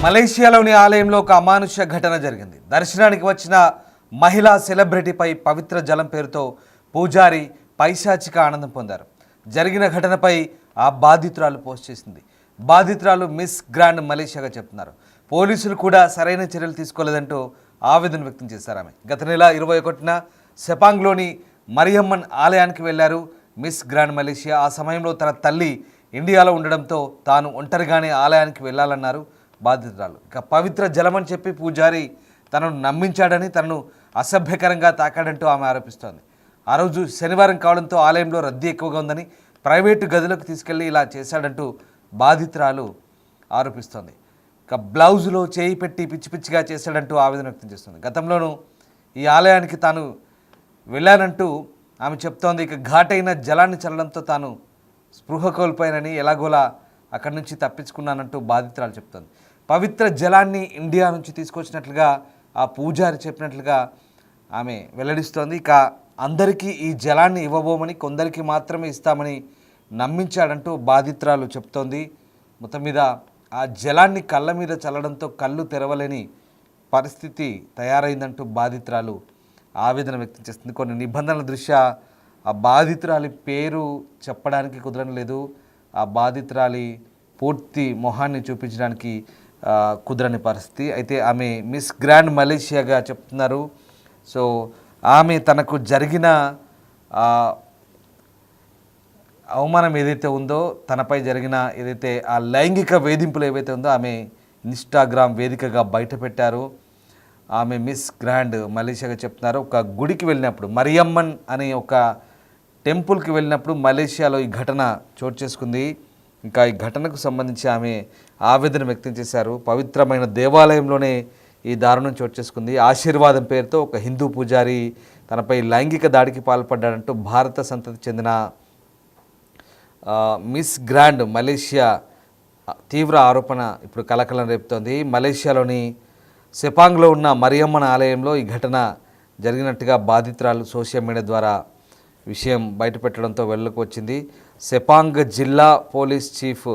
మలేషియాలోని ఆలయంలో ఒక అమానుష ఘటన జరిగింది. దర్శనానికి వచ్చిన మహిళా సెలబ్రిటీపై పవిత్ర జలం పేరుతో పూజారి పైశాచిక ఆనందం పొందారు. జరిగిన ఘటనపై ఆ బాధితురాలు పోస్ట్ చేసింది. బాధితురాలు మిస్ గ్రాండ్ మలేషియాగా చెప్తున్నారు. పోలీసులు కూడా సరైన చర్యలు తీసుకోలేదంటూ ఆవేదన వ్యక్తం చేశారు. ఆమె గత నెల 21న సెపాంగ్లోని మరియమ్మన్ ఆలయానికి వెళ్లారు మిస్ గ్రాండ్ మలేషియా. ఆ సమయంలో తన తల్లి ఇండియాలో ఉండడంతో తాను ఒంటరిగానే ఆలయానికి వెళ్లాలన్నారు బాధితురాలు. ఇక పవిత్ర జలమని చెప్పి పూజారి తనను నమ్మించాడని, తనను అసభ్యకరంగా తాకాడంటూ ఆమె ఆరోపిస్తోంది. ఆ రోజు శనివారం కావడంతో ఆలయంలో రద్దీ ఎక్కువగా ఉందని ప్రైవేటు గదులకు తీసుకెళ్లి ఇలా చేశాడంటూ బాధితురాలు ఆరోపిస్తోంది. ఇక బ్లౌజులో చేయి పెట్టి పిచ్చి పిచ్చిగా చేశాడంటూ ఆవేదన వ్యక్తం చేస్తుంది. గతంలోనూ ఈ ఆలయానికి తాను వెళ్ళానంటూ ఆమె చెప్తోంది. ఇక ఘాటైన జలాన్ని చల్లడంతో తాను స్పృహ కోల్పోయానని, ఎలాగోలా అక్కడి నుంచి తప్పించుకున్నానంటూ బాధితురాలు చెప్తోంది. పవిత్ర జలాన్ని ఇండియా నుంచి తీసుకొచ్చినట్లుగా ఆ పూజారి చెప్పినట్లుగా ఆమె వెల్లడిస్తోంది. ఇక అందరికీ ఈ జలాన్ని ఇవ్వబోమని, కొందరికి మాత్రమే ఇస్తామని నమ్మించాడంటూ బాధితురాలు చెప్తోంది. మొత్తం మీద ఆ జలాన్ని కళ్ళ మీద చల్లడంతో కళ్ళు తెరవలేని పరిస్థితి తయారైందంటూ బాధితురాలు ఆవేదన వ్యక్తం చేస్తుంది. కొన్ని నిబంధనల దృష్ట్యా ఆ బాధితురాలి పేరు చెప్పడానికి కుదరడం లేదు. ఆ బాధితురాలి పూర్తి మొహాన్ని చూపించడానికి కుదరని పరిస్థితి. అయితే ఆమె మిస్ గ్రాండ్ మలేషియాగా చెప్తున్నారు. సో ఆమె తనకు జరిగిన అవమానం ఏదైతే ఉందో, తనపై జరిగిన ఏదైతే ఆ లైంగిక వేధింపులు ఏవైతే ఉందో ఆమె ఇన్స్టాగ్రామ్ వేదికగా బయటపెట్టారు. ఆమె మిస్ గ్రాండ్ మలేషియాగా చెప్తున్నారు. ఒక గుడికి వెళ్ళినప్పుడు, మరియమ్మన్ అనే ఒక టెంపుల్కి వెళ్ళినప్పుడు మలేషియాలో ఈ ఘటన చోటు చేసుకుంది. ఇంకా ఈ ఘటనకు సంబంధించి ఆమె ఆవేదన వ్యక్తం చేశారు. పవిత్రమైన దేవాలయంలోనే ఈ దారుణం చోటు చేసుకుంది. ఆశీర్వాదం పేరుతో ఒక హిందూ పూజారి తనపై లైంగిక దాడికి పాల్పడ్డాడంటూ భారత సంతతికి చెందిన మిస్ గ్రాండ్ మలేషియా తీవ్ర ఆరోపణ ఇప్పుడు కలకలం రేపుతోంది. మలేషియాలోని సెపాంగ్లో ఉన్న మరియమ్మన్ ఆలయంలో ఈ ఘటన జరిగినట్టుగా బాధితురాలు సోషల్ మీడియా ద్వారా విషయం బయటపెట్టడంతో వెలుగులోకి వచ్చింది. సెపాంగ్ జిల్లా పోలీస్ చీఫ్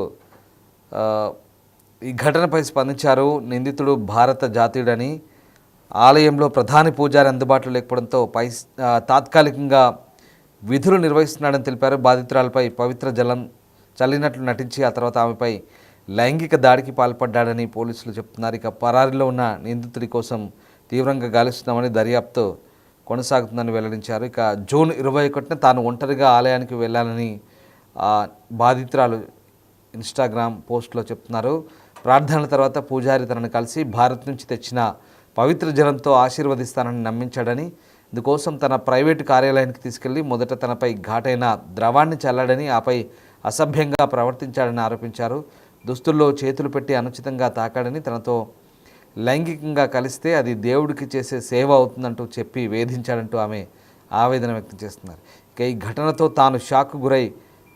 ఈ ఘటనపై స్పందించారు. నిందితుడు భారత జాతీయుడని, ఆలయంలో ప్రధాని పూజారి అందుబాటులో లేకపోవడంతో తాత్కాలికంగా విధులు నిర్వహిస్తున్నాడని తెలిపారు. బాధితురాలపై పవిత్ర జలం చల్లినట్లు నటించి ఆ తర్వాత ఆమెపై లైంగిక దాడికి పాల్పడ్డాడని పోలీసులు చెప్తున్నారు. ఇక పరారీలో ఉన్న నిందితుడి కోసం తీవ్రంగా గాలిస్తున్నామని, దర్యాప్తు కొనసాగుతుందని వెల్లడించారు. ఇక జూన్ 21న తాను ఒంటరిగా ఆలయానికి వెళ్ళాలని బాధితురాలు ఇన్స్టాగ్రామ్ పోస్ట్లో చెప్తున్నారు. ప్రార్థనల తర్వాత పూజారి తనను కలిసి భారత్ నుంచి తెచ్చిన పవిత్ర జలంతో ఆశీర్వదిస్తానని నమ్మించాడని, ఇందుకోసం తన ప్రైవేటు కార్యాలయానికి తీసుకెళ్లి మొదట తనపై ఘాటైన ద్రవాన్ని చల్లాడని, ఆపై అసభ్యంగా ప్రవర్తించాడని ఆరోపించారు. దుస్తుల్లో చేతులు పెట్టి అనుచితంగా తాకాడని, తనతో లైంగికంగా కలిస్తే అది దేవుడికి చేసే సేవ అవుతుందంటూ చెప్పి వేధించాడంటూ ఆమె ఆవేదన వ్యక్తం చేస్తున్నారు. ఇక ఈ ఘటనతో తాను షాక్కు గురై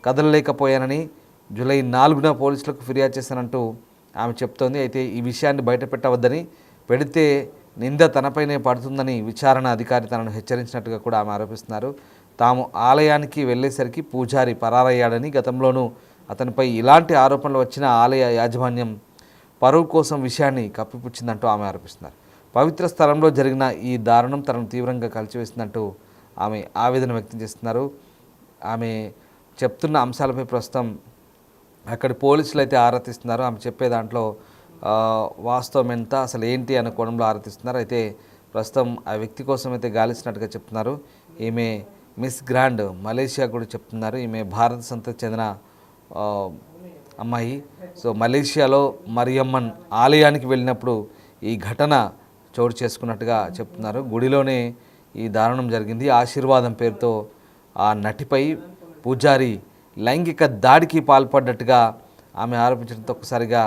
కదలలేకపోయానని జూలై 4న పోలీసులకు ఫిర్యాదు చేశానంటూ ఆమె చెప్తోంది. అయితే ఈ విషయాన్ని బయట పెట్టవద్దని, పెడితే నింద తనపైనే పడుతుందని విచారణ అధికారి తనను హెచ్చరించినట్టుగా కూడా ఆమె ఆరోపిస్తున్నారు. తాము ఆలయానికి వెళ్ళేసరికి పూజారి పరారయ్యాడని, గతంలోనూ అతనిపై ఇలాంటి ఆరోపణలు వచ్చిన ఆలయ యాజమాన్యం పరువు కోసం విషయాన్ని కప్పిపుచ్చిందంటూ ఆమె ఆరోపిస్తున్నారు. పవిత్ర స్థలంలో జరిగిన ఈ దారుణం తనను తీవ్రంగా కలిచివేసిందంటూ ఆమె ఆవేదన వ్యక్తం చేస్తున్నారు. ఆమె చెప్తున్న అంశాలపై ప్రస్తుతం అక్కడి పోలీసులు అయితే ఆరా తీస్తున్నారు. ఆమె చెప్పే దాంట్లో వాస్తవం ఎంత, అసలు ఏంటి అనే కోణంలో ఆరా తీస్తున్నారు. అయితే ప్రస్తుతం ఆ వ్యక్తి కోసం అయితే గాలిస్తున్నట్టుగా చెప్తున్నారు. ఈమె మిస్ గ్రాండ్ మలేషియా కూడా చెప్తున్నారు. ఈమె భారత సంతతికి చెందిన అమ్మాయి. సో మలేషియాలో మరియమ్మన్ ఆలయానికి వెళ్ళినప్పుడు ఈ ఘటన చోటు చేసుకున్నట్టుగా చెప్తున్నారు. గుడిలోనే ఈ దారుణం జరిగింది. ఆశీర్వాదం పేరుతో ఆ నటిపై పూజారి లైంగిక దాడికి పాల్పడ్డట్టుగా ఆమె ఆరోపించడంతో ఒక్కసారిగా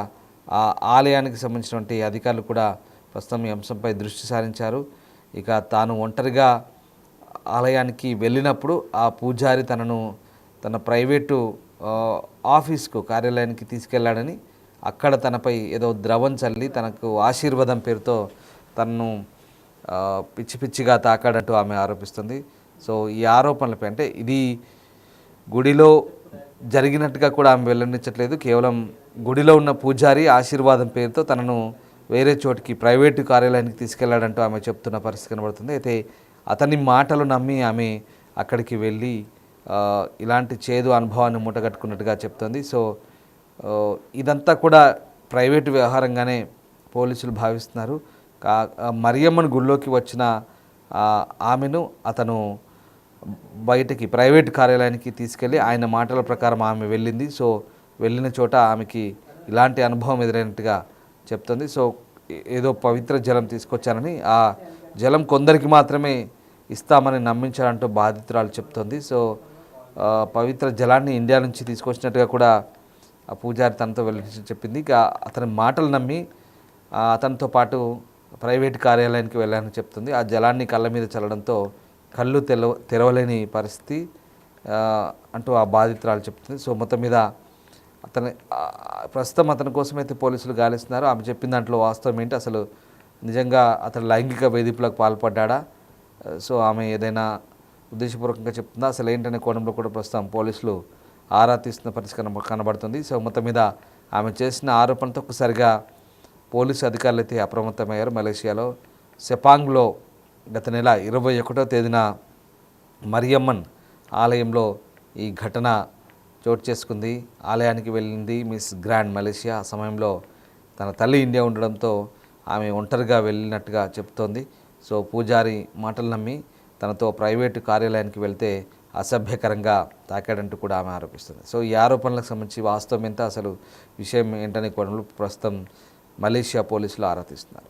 ఆ ఆలయానికి సంబంధించినటువంటి అధికారులు కూడా ప్రస్తుతం ఈ అంశంపై దృష్టి సారించారు. ఇక తాను ఒంటరిగా ఆలయానికి వెళ్ళినప్పుడు ఆ పూజారి తనను తన ప్రైవేటు ఆఫీస్కు, కార్యాలయానికి తీసుకెళ్లాడని, అక్కడ తనపై ఏదో ద్రవం చల్లి తనకు ఆశీర్వాదం పేరుతో తనను పిచ్చి పిచ్చిగా తాకాడంటూ ఆమె ఆరోపిస్తుంది. సో ఈ ఆరోపణలపై, అంటే ఇది గుడిలో జరిగినట్టుగా కూడా ఆమె వెల్లడించట్లేదు. కేవలం గుడిలో ఉన్న పూజారి ఆశీర్వాదం పేరుతో తనను వేరే చోటికి ప్రైవేటు కార్యాలయానికి తీసుకెళ్లాడంటూ ఆమె చెప్తున్న పరిస్థితి కనబడుతుంది. అయితే అతని మాటలు నమ్మి ఆమె అక్కడికి వెళ్ళి ఇలాంటి చేదు అనుభవాన్ని మూటగట్టుకున్నట్టుగా చెప్తుంది. సో ఇదంతా కూడా ప్రైవేటు వ్యవహారంగానే పోలీసులు భావిస్తున్నారు. మరియమ్మను గుళ్ళోకి వచ్చిన ఆమెను అతను బయటికి ప్రైవేట్ కార్యాలయానికి తీసుకెళ్ళి ఆయన మాటల ప్రకారం ఆమె వెళ్ళింది. సో వెళ్ళిన చోట ఆమెకి ఇలాంటి అనుభవం ఎదురైనట్టుగా చెప్తుంది. సో ఏదో పవిత్ర జలం తీసుకొచ్చానని, ఆ జలం కొందరికి మాత్రమే ఇస్తామని నమ్మించారంటూ బాధితురాలు చెప్తుంది. సో పవిత్ర జలాన్ని ఇండియా నుంచి తీసుకొచ్చినట్టుగా కూడా ఆ పూజారి తనతో వెల్లడించి చెప్పింది. ఇక అతని మాటలు నమ్మి అతనితో పాటు ప్రైవేట్ కార్యాలయానికి వెళ్ళాలని చెప్తుంది. ఆ జలాన్ని కళ్ళ మీద చల్లడంతో కళ్ళు తెరవలేని పరిస్థితి అంటూ ఆ బాధితురాలు చెప్తుంది. సో మొత్తం మీద ప్రస్తుతం అతని కోసమైతే పోలీసులు గాలిస్తున్నారు. ఆమె చెప్పిన దాంట్లో వాస్తవం ఏంటి, అసలు నిజంగా అతను లైంగిక వేధింపులకు పాల్పడ్డా, సో ఆమె ఏదైనా ఉద్దేశపూర్వకంగా చెప్తుందా, అసలు ఏంటనే కోణంలో కూడా ప్రస్తుతం పోలీసులు ఆరా తీస్తున్న పరిస్థితి కనబడుతుంది. సో మొత్తం మీద ఆమె చేసిన ఆరోపణతో ఒక్కసారిగా పోలీసు అధికారులు అయితే అప్రమత్తమయ్యారు. మలేషియాలో సెపాంగ్లో గత నెల 21వ తేదీన మరియమ్మన్ ఆలయంలో ఈ ఘటన చోటు చేసుకుంది. ఆలయానికి వెళ్ళింది మిస్ గ్రాండ్ మలేషియా. ఆ సమయంలో తన తల్లి ఇండియా ఉండడంతో ఆమె ఒంటరిగా వెళ్ళినట్టుగా చెప్తోంది. సో పూజారి మాటలు నమ్మి తనతో ప్రైవేటు కార్యాలయానికి వెళ్తే అసభ్యకరంగా తాకాడంటూ కూడా ఆమె ఆరోపిస్తుంది. సో ఈ ఆరోపణలకు సంబంధించి వాస్తవం ఎంత, అసలు విషయం ఏంటనే కోణంలో ప్రస్తుతం మలేషియా పోలీసులు ఆరా తీస్తున్నారు.